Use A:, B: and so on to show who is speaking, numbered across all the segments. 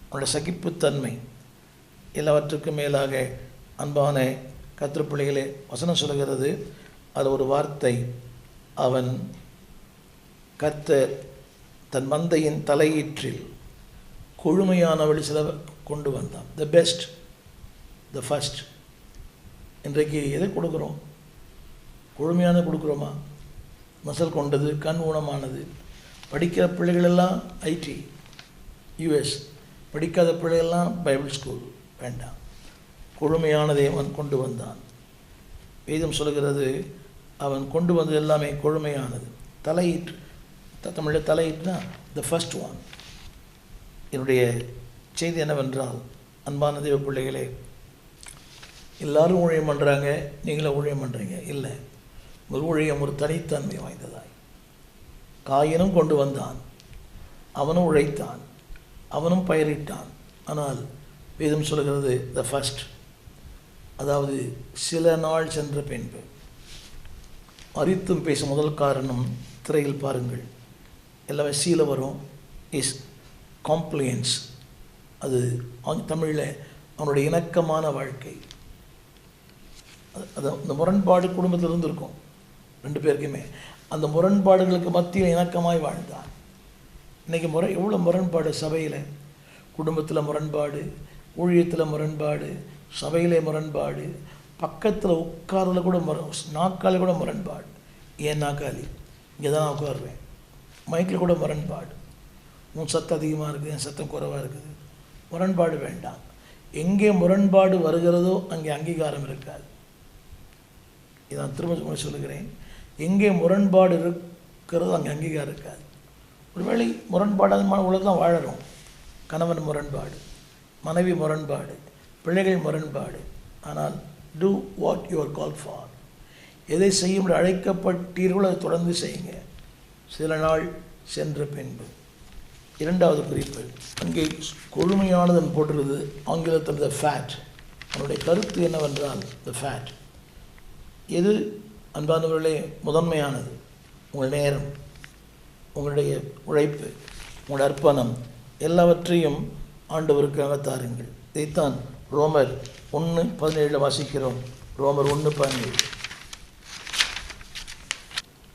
A: அவனுடைய சகிப்புத்தன்மை, எல்லாவற்றுக்கும் மேலாக அன்பான கர்த்தர் பிள்ளைகளே, வசனம் சொல்கிறது, அது ஒரு வார்த்தை, அவன் கர்த்தர் தன் மந்தையின் தலையீற்றில் கொழுமையானவள் சில கொண்டு வந்தான். The best, the first. இன்றைக்கு எதை கொடுக்குறோம்? கொழுமையானது கொடுக்குறோமா? மசல் கொண்டது, கண் ஊனமானது. படிக்கிற பிள்ளைகளெல்லாம் ஐடி, யூஎஸ். படிக்காத பிள்ளைகள்லாம் பைபிள் ஸ்கூல். வேண்டாம். கொழுமையானதை அவன் கொண்டு வந்தான். வேதம் சொல்கிறது, அவன் கொண்டு வந்தது எல்லாமே கொழுமையானது. தலையீட்டு, தமிழில் தலையீட்டுனா த ஃபஸ்ட் ஒன். என்னுடைய செய்தி என்னவென்றால், அன்பான தேவ பிள்ளைகளே, எல்லோரும் ஊழியம் பண்ணுறாங்க, நீங்களும் ஊழியம் பண்ணுறீங்க. இல்லை, உங்கள் ஊழியம் ஒரு தனித்தன்மை வாய்ந்ததாய். காயினும் கொண்டு வந்தான், அவனும் உழைத்தான், அவனும் பயிரிட்டான். ஆனால் வேதம் சொல்கிறது த ஃபஸ்ட், அதாவது சில நாள் சென்ற பின்பு. அரித்தும் பேசும் முதல் காரணம் திரையில் பாருங்கள், எல்லாமே சீல வரும், இஸ் காம்ப்ளியன்ஸ். அது தமிழில் அவனுடைய இணக்கமான வாழ்க்கை. அது அந்த முரண்பாடு குடும்பத்தில் இருந்திருக்கும் ரெண்டு பேருக்குமே. அந்த முரண்பாடுகளுக்கு மத்தியில் இணக்கமாய் வாழ்ந்தான். இன்றைக்கி எவ்வளோ முரண்பாடு சபையில், குடும்பத்தில் முரண்பாடு, ஊழியத்தில் முரண்பாடு, சபையிலே முரண்பாடு, பக்கத்தில் உட்காரில் கூட நாக்கால் கூட முரண்பாடு. ஏன் நாக்காளி? இங்கே தான் நான் உட்காருவேன். மைக்கில் கூட முரண்பாடு. உன் சத்தம் அதிகமாக இருக்குது, என் சத்தம் குறைவாக இருக்குது. முரண்பாடு வேண்டாம். எங்கே முரண்பாடு வருகிறதோ அங்கே அங்கீகாரம் இருக்காது. இதான் திரும்ப சொல்லுகிறேன், எங்கே முரண்பாடு இருக்கிறதோ அங்கே அங்கீகாரம் இருக்காது. ஒருவேளை முரண்பாடான உலகம் வாழறோம். கணவன் முரண்பாடு, மனைவி முரண்பாடு, பிள்ளைகள் முரண்பாடு. ஆனால் do what you are call for. எதை செய்யும் அழைக்கப்பட்டீர்களோ அதை தொடர்ந்து செய்யுங்க. சில நாள் சென்ற பின்பு. இரண்டாவது குறிப்பு, அங்கே கொழுமையானதன் போட்டுருது, ஆங்கிலத்தில் த ஃபேட். அவனுடைய கருத்து என்னவென்றால் த ஃபேட். எது அன்பானவர்களே முதன்மையானது? உங்கள் நேரம், உங்களுடைய உழைப்பு, உங்களுடைய அர்ப்பணம், எல்லாவற்றையும் ஆண்டவருக்காக தாருங்கள். இதைத்தான் ரோமர் 1:17 வாசிக்கிறோம். ரோமர் 1:17.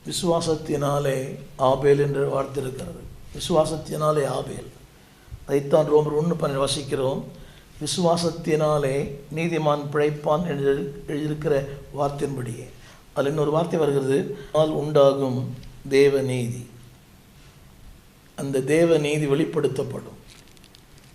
A: விசுவாசத்தினாலே ஆபேல் என்று வார்த்தை இருக்கிறது. விசுவாசத்தினாலே ஆபேல். அதைத்தான் ரோமர் 1:12 வாசிக்கிறோம். விசுவாசத்தினாலே நீதிமான் பிழைப்பான் என்று எழுதியிருக்கிற வார்த்தையின்படியே. அதில் இன்னொரு வார்த்தை வருகிறது, ஆனால் உண்டாகும் தேவ நீதி. அந்த தேவ நீதி வெளிப்படுத்தப்படும்.